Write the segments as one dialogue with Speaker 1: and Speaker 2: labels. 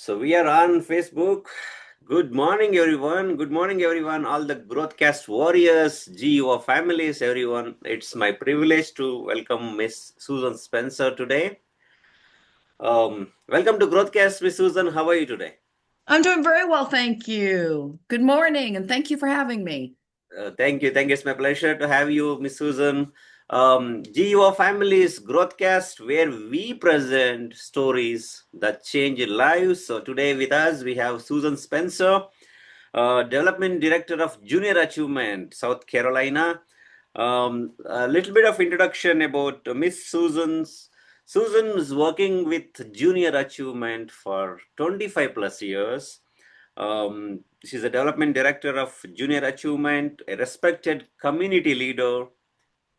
Speaker 1: So we are on Facebook. Good morning, everyone. Good morning, everyone. All the Growthcast warriors, G-Yuva families, everyone. It's my privilege to welcome Miss Susan Spencer today. Welcome to Growthcast, Miss Susan. How are you today?
Speaker 2: I'm doing very well, thank you. Good morning, and thank you for having me.
Speaker 1: Thank you. Thank you. It's my pleasure to have you, Miss Susan. G-Yuva families Growthcast, where we present stories that change lives. So today with us, we have Susan Spencer, Development Director of Junior Achievement, South Carolina. A little bit of introduction about Miss Susan's. Susan is working with Junior Achievement for 25 plus years. She's a Development Director of Junior Achievement, a respected community leader,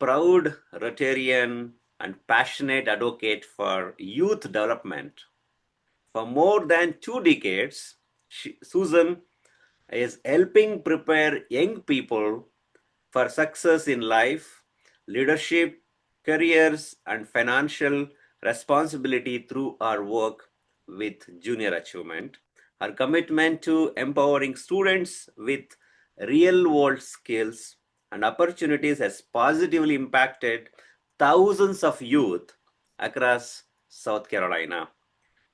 Speaker 1: proud Rotarian, and passionate advocate for youth development. For more than 2 decades, Susan is helping prepare young people for success in life, leadership, careers, and financial responsibility through our work with Junior Achievement. Our commitment to empowering students with real world skills and opportunities has positively impacted thousands of youth across South Carolina.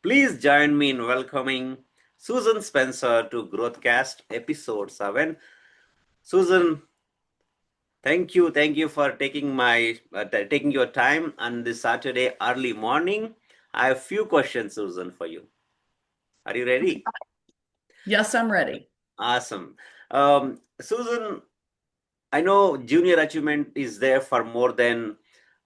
Speaker 1: Please join me in welcoming Susan Spencer to Growthcast episode 7. Susan, thank you for taking your time on this Saturday early morning. I have few questions, Susan, for you. Are you ready?
Speaker 2: Yes, I'm ready.
Speaker 1: Awesome. Susan, I know Junior Achievement is there for more than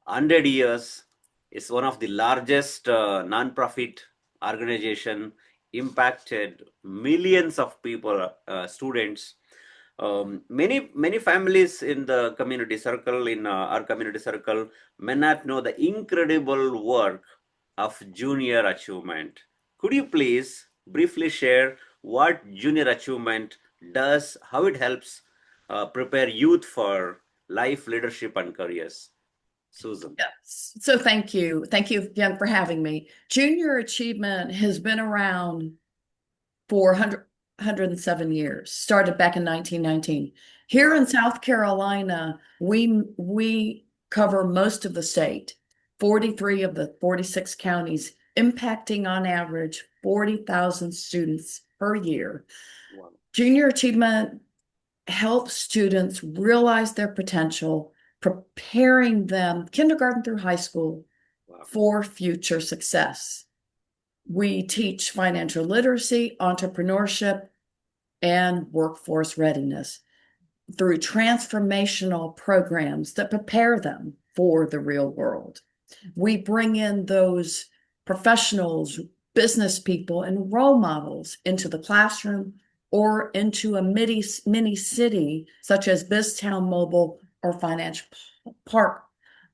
Speaker 1: 100 years. It's one of the largest nonprofit organization, impacted millions of people, students. Many families in the community circle, in our community circle, may not know the incredible work of Junior Achievement. Could you please briefly share what Junior Achievement does, how it helps prepare youth for life, leadership, and careers? Susan.
Speaker 2: Yes. So thank you. Thank you again for having me. Junior Achievement has been around for 107 years, started back in 1919. Here in South Carolina, we cover most of the state, 43 of the 46 counties, impacting on average 40,000 students per year.
Speaker 1: Wow.
Speaker 2: Junior Achievement helps students realize their potential, preparing them kindergarten through high school
Speaker 1: Wow.
Speaker 2: for future success. We teach financial literacy, entrepreneurship, and workforce readiness through transformational programs that prepare them for the real world. We bring in those professionals, business people, and role models into the classroom or into a mini city such as BizTown Mobile or Financial Park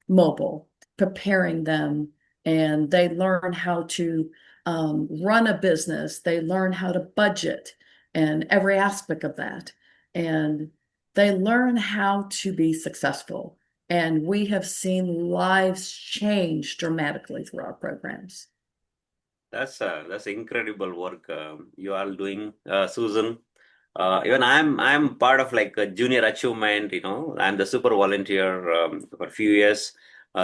Speaker 2: Mobile, preparing them, and they learn how to run a business. They learn how to budget and every aspect of that. And they learn how to be successful. And we have seen lives change dramatically through our programs.
Speaker 1: That's incredible work you are doing, Susan. Even I'm part of like a Junior Achievement. I'm the super volunteer for a few years.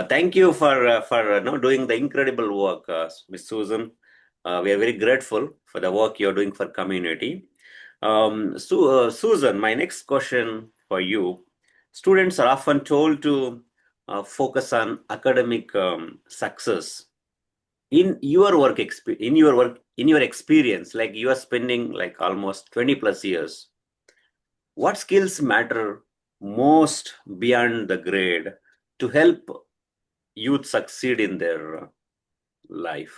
Speaker 1: Thank you for doing the incredible work, Miss Susan. We are very grateful for the work you're doing for community. Susan, my next question for you. Students are often told to focus on academic success. In your in your experience, like you are spending like almost 20 plus years, what skills matter most beyond the grade to help youth succeed in their life?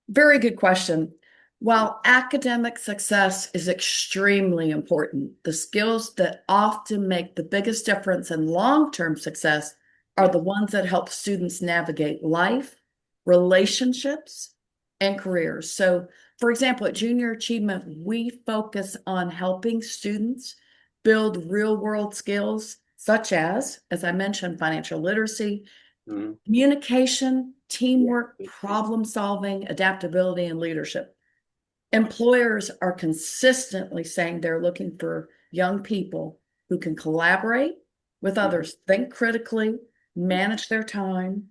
Speaker 2: Very good question. While academic success is extremely important, the skills that often make the biggest difference in long-term success are
Speaker 1: Yeah.
Speaker 2: the ones that help students navigate life, relationships, and careers. So, for example, at Junior Achievement, we focus on helping students build real-world skills such as I mentioned, financial literacy,
Speaker 1: Mm.
Speaker 2: communication,
Speaker 1: Yeah.
Speaker 2: teamwork, problem solving, adaptability, and leadership. employers are consistently saying they're looking for young people who can collaborate with others, think critically, manage their time,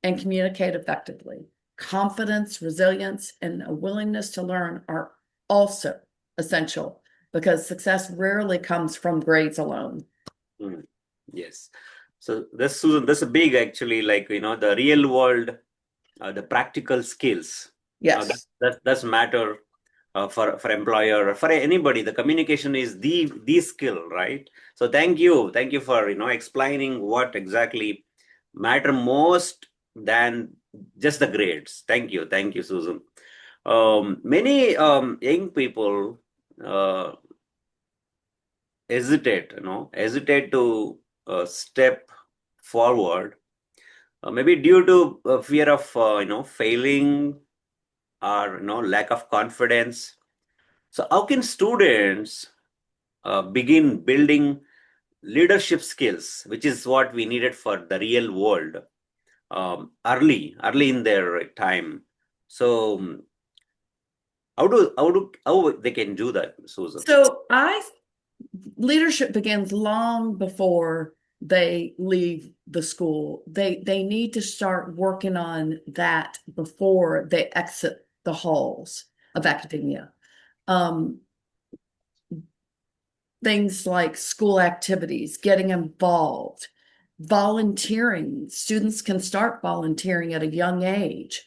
Speaker 2: and communicate effectively. Confidence, resilience, and a willingness to learn are also essential because success rarely comes from grades alone.
Speaker 1: Yes. So this, Susan, this is big actually, like, the real world, the practical skills.
Speaker 2: Yes.
Speaker 1: That's matter for employer or for anybody. The communication is the skill, right? So thank you for explaining what exactly matter most than just the grades. Thank you, Susan. Many young people uh, hesitate to step forward, maybe due to fear of failing or lack of confidence. So how can students begin building leadership skills, which is what we needed for the real world, early in their time? So how they can do that, Susan?
Speaker 2: So leadership begins long before they leave the school. They need to start working on that before they exit the halls of academia. Things like school activities, getting involved, volunteering. Students can start volunteering at a young age.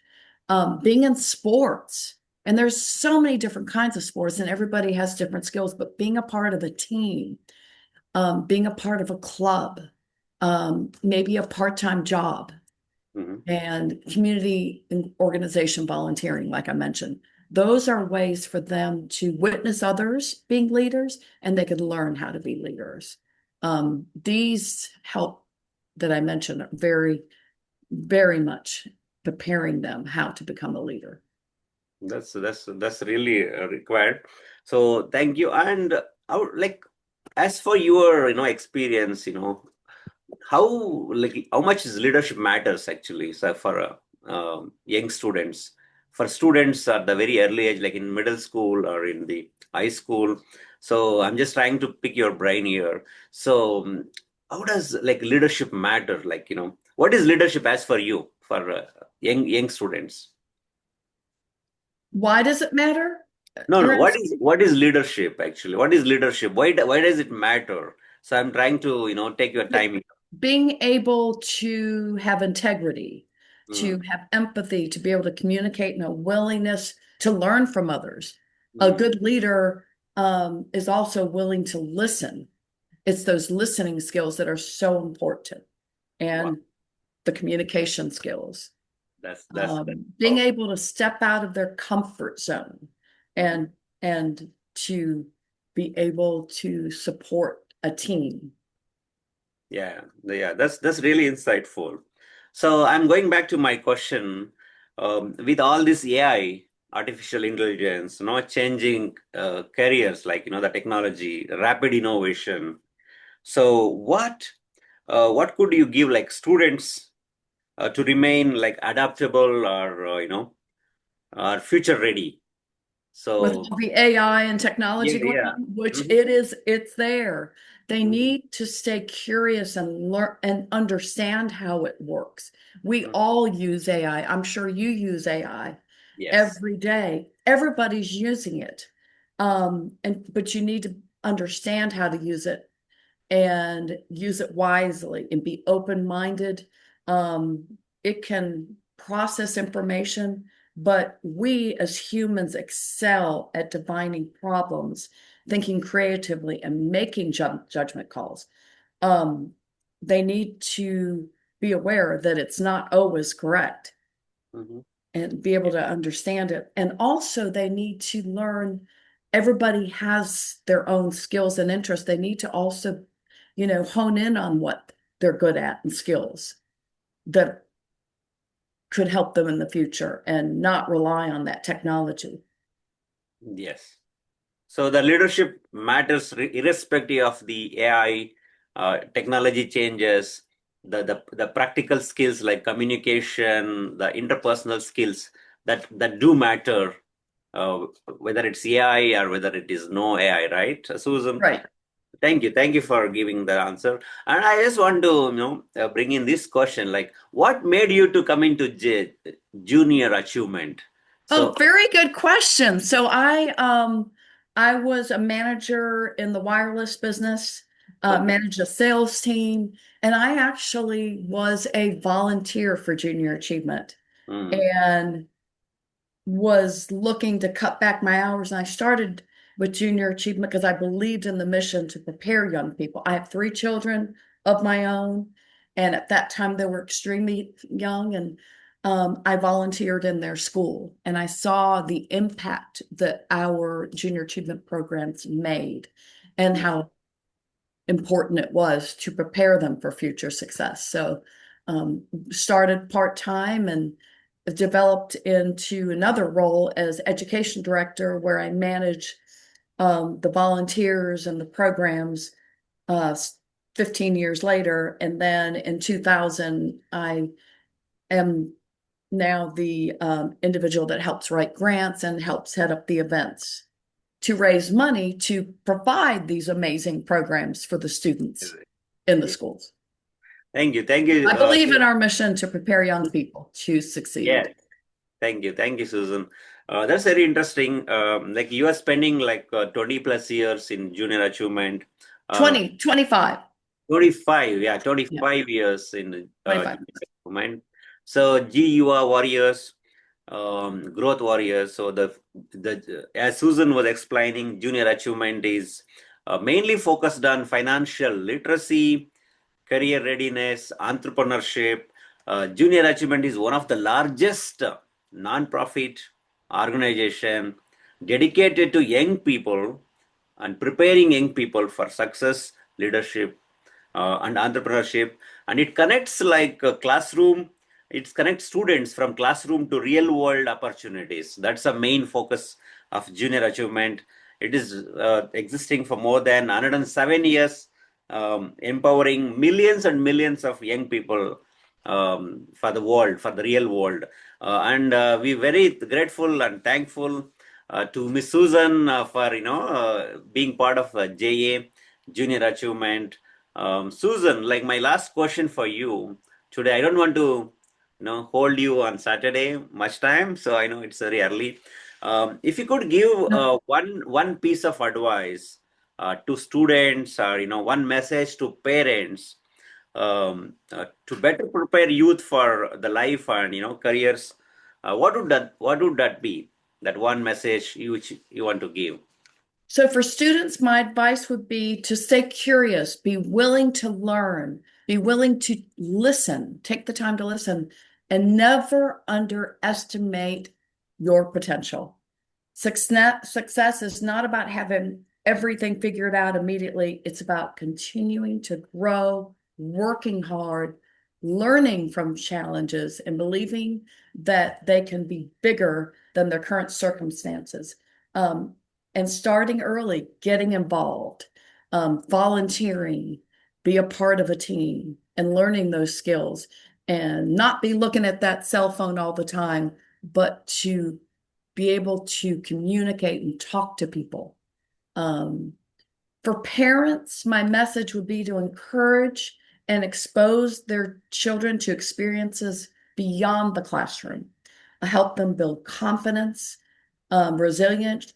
Speaker 2: Being in sports. And there's so many different kinds of sports, and everybody has different skills, but being a part of a team, being a part of a club, maybe a part-time job, and community and organization volunteering, like I mentioned. Those are ways for them to witness others being leaders, and they can learn how to be leaders. These help that I mentioned are very, very much preparing them how to become a leader.
Speaker 1: That's really required. So thank you. And like, as for your experience, how much is leadership matters actually, so for young students, for students at the very early age, like in middle school or in the high school. So I'm just trying to pick your brain here. So how does like leadership matter? Like, what is leadership as for you, for young students?
Speaker 2: Why does it matter?
Speaker 1: No, no.
Speaker 2: You're
Speaker 1: What is leadership actually? What is leadership? Why does it matter? So I'm trying to take your time.
Speaker 2: being able to have integrity, to
Speaker 1: Mm,
Speaker 2: have empathy, to be able to communicate, and a willingness to learn from others. A
Speaker 1: mm.
Speaker 2: good leader is also willing to listen. It's those listening skills that are so important,
Speaker 1: Wow,
Speaker 2: and the communication skills.
Speaker 1: that's
Speaker 2: Being
Speaker 1: powerful.
Speaker 2: able to step out of their comfort zone
Speaker 1: Mhm.
Speaker 2: and to be able to support a team.
Speaker 1: Yeah, that's really insightful. So I'm going back to my question. With all this AI, artificial intelligence, changing careers, like the technology, rapid innovation. So what could you give like students to remain like adaptable or or future ready?
Speaker 2: With
Speaker 1: So
Speaker 2: all the AI and technology going
Speaker 1: yeah.
Speaker 2: on, which
Speaker 1: Hmm.
Speaker 2: it's there. They need to stay curious and learn and understand how it works. We all use AI. I'm sure you use AI
Speaker 1: Yes.
Speaker 2: every day. Everybody's using it. But you need to understand how to use it and use it wisely and be open-minded. It can process information, but we as humans excel at divining problems, thinking creatively, and making judgment calls. Um, they need to be aware that it's not always correct
Speaker 1: Hmm.
Speaker 2: and be able to understand it. And also, they need to learn everybody has their own skills and interests. They need to also, hone in on what they're good at and skills that could help them in the future and not rely on that technology.
Speaker 1: Yes. So the leadership matters irrespective of the AI, technology changes, the practical skills like communication, the interpersonal skills that do matter whether it's AI or whether it is no AI, right, Susan?
Speaker 2: Right.
Speaker 1: Thank you. Thank you for giving the answer. And I just want to, bring in this question, like, what made you to come into junior achievement?
Speaker 2: Oh,
Speaker 1: So,
Speaker 2: very good question. So I was a manager in the wireless business,
Speaker 1: okay.
Speaker 2: managed a sales team, and I actually was a volunteer for Junior Achievement
Speaker 1: Mm,
Speaker 2: and was looking to cut back my hours. And I started with Junior Achievement because I believed in the mission to prepare young people. I have three children of my own, and at that time they were extremely young, and I volunteered in their school, and I saw the impact that our Junior Achievement programs made and how important it was to prepare them for future success. So started part-time and developed into another role as education director where I manage the volunteers and the programs 15 years later. And then in 2000, I am now the individual that helps write grants and helps head up the events to raise money to provide these amazing programs for the students in the schools.
Speaker 1: thank you. Thank you.
Speaker 2: I believe in our mission to prepare young people to succeed.
Speaker 1: Yes. Thank you. Thank you, Susan. That's very interesting. Like you are spending like 20 plus years in junior achievement. Uh,
Speaker 2: 20, 25.
Speaker 1: 25, yeah,
Speaker 2: Yeah,
Speaker 1: 25 years in
Speaker 2: 25.
Speaker 1: junior achievement. So G-Yuva warriors, growth warriors. So the as Susan was explaining, junior achievement is mainly focused on financial literacy, career readiness, entrepreneurship. Junior Achievement is one of the largest non-profit organization dedicated to young people and preparing young people for success, leadership, and entrepreneurship. And it connects like a classroom. It connects students from classroom to real world opportunities. That's the main focus of Junior Achievement. It is existing for more than 107 years, empowering millions and millions of young people for the world, for the real world. And we're very grateful and thankful to Miss Susan for being part of JA Junior Achievement. Susan, like my last question for you today, I don't want to hold you on Saturday much time, so I know it's very early. If you could give
Speaker 2: No.
Speaker 1: one piece of advice to students, or one message to parents, to better prepare youth for the life and careers, what would that be? That one message which you want to give?
Speaker 2: So for students, my advice would be to stay curious, be willing to learn, be willing to listen, take the time to listen, and never underestimate your potential. Success is not about having everything figured out immediately. It's about continuing to grow, working hard, learning from challenges, and believing that they can be bigger than their current circumstances. Um, and starting early, getting involved, volunteering, be a part of a team, and learning those skills, and not be looking at that cell phone all the time, but to be able to communicate and talk to people. Um, for parents, my message would be to encourage and expose their children to experiences beyond the classroom, help them build confidence, resilience,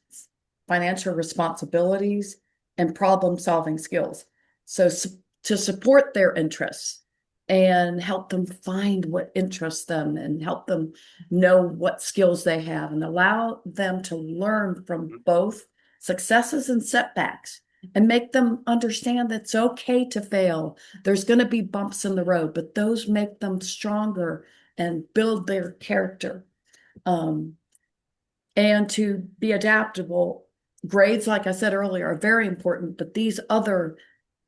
Speaker 2: financial responsibilities, and problem-solving skills. So to support their interests and help them find what interests them and help them know what skills they have and allow them to learn from both successes and setbacks and make them understand that it's okay to fail. There's going to be bumps in the road, but those make them stronger and build their character. And to be adaptable. Grades, like I said earlier, are very important, but these other,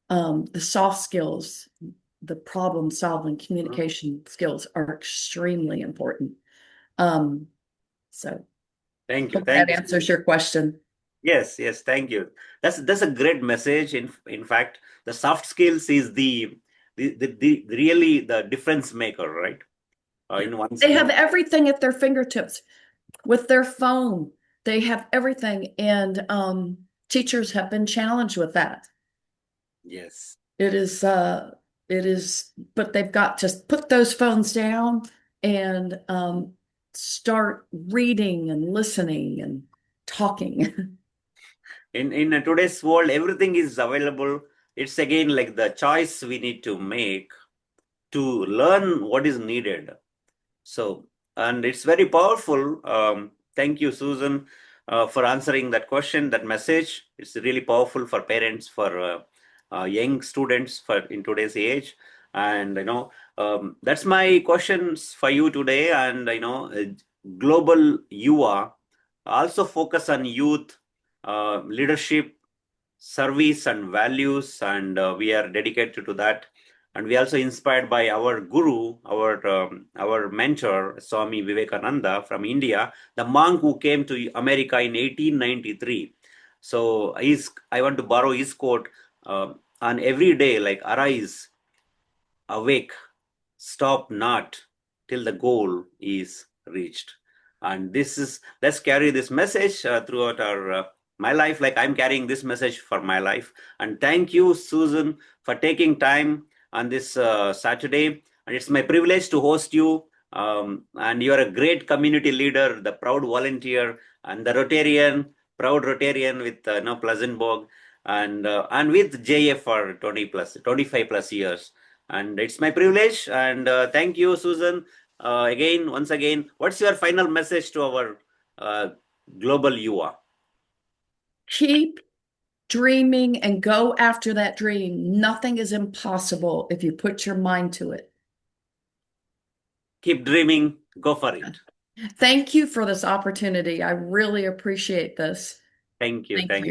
Speaker 2: the soft skills, the problem solving, communication skills are extremely important. So
Speaker 1: Thank you.
Speaker 2: hope that
Speaker 1: Thank you.
Speaker 2: answers your question.
Speaker 1: Yes, yes, thank you. That's a great message. In fact, the soft skills is the really the difference maker, right? In one
Speaker 2: They have
Speaker 1: in
Speaker 2: everything at their fingertips with their phone. They have everything, and teachers have been challenged with that.
Speaker 1: Yes.
Speaker 2: It is, but they've got to put those phones down and start reading and listening and talking.
Speaker 1: In today's world, everything is available. It's again like the choice we need to make to learn what is needed. So, and it's very powerful. Thank you, Susan, for answering that question, that message. It's really powerful for parents, for young students, for in today's age. And that's my questions for you today. And global Yuva also focus on youth, leadership, service, and values, and we are dedicated to that. And we also inspired by our guru, our mentor, Swami Vivekananda from India, the monk who came to America in 1893. So I want to borrow his quote on every day, like arise, awake, stop not till the goal is reached. And this is, let's carry this message throughout our my life, like I'm carrying this message for my life. And thank you, Susan, for taking time on this Saturday. And it's my privilege to host you. And you're a great community leader, the proud volunteer, and the Rotarian, proud Rotarian with Pleasantburg, and with JF for 25 plus years. And it's my privilege. And thank you, Susan. Once again, what's your final message to our uh, global Yuva?
Speaker 2: Keep dreaming and go after that dream. Nothing is impossible if you put your mind to it.
Speaker 1: Keep dreaming, go for it.
Speaker 2: Thank you for this opportunity. I really appreciate this.
Speaker 1: Thank you.
Speaker 2: Thank you.